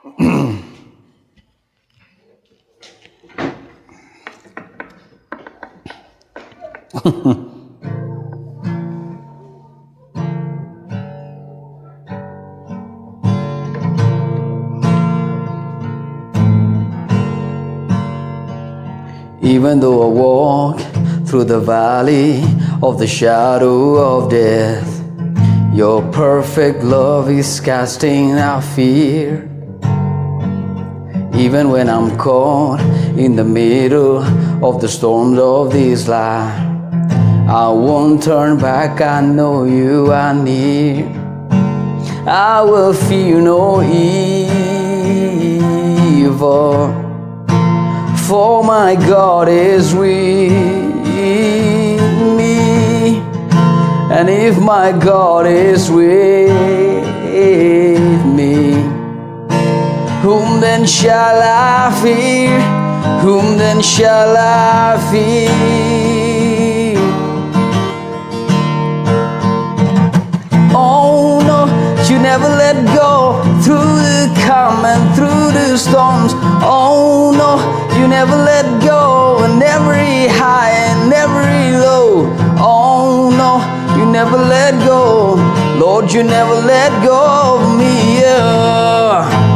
Even though I walk through the valley of the shadow of death, your perfect love is casting out fear. Even when I'm caught in the middle of the storms of this life, I won't turn back, I know you are near. I will fear no evil, for my God is with me. And if my God is with me, whom then shall I fear? Whom then shall I fear? Oh no, you never let go through the calm and through the storms. Oh no, you never let go in every high and every low. Oh no, you never let go. Lord, you never let go of me. Yeah.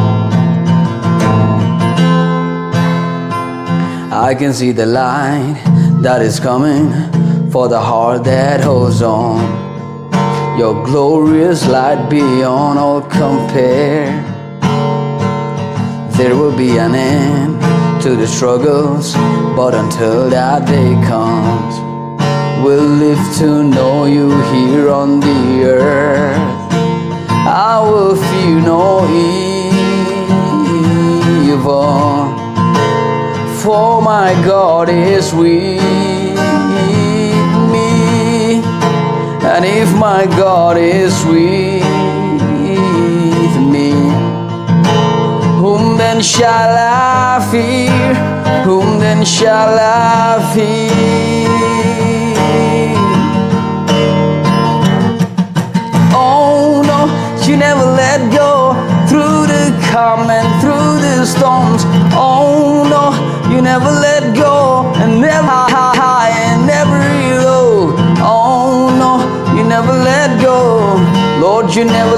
I can see the light that is coming for the heart that holds on. Your glorious light beyond all compare. There will be an end to the struggles, but until that day comes, we'll live to know you here on the earth. I will fear no evil, for my God is with me. And if my God is with me, whom then shall I fear? Whom then shall I fear? Oh no, you never let go through the calm and through the storms. Oh no, you never let go, and never high and never low. Oh no, you never let go. Lord, you never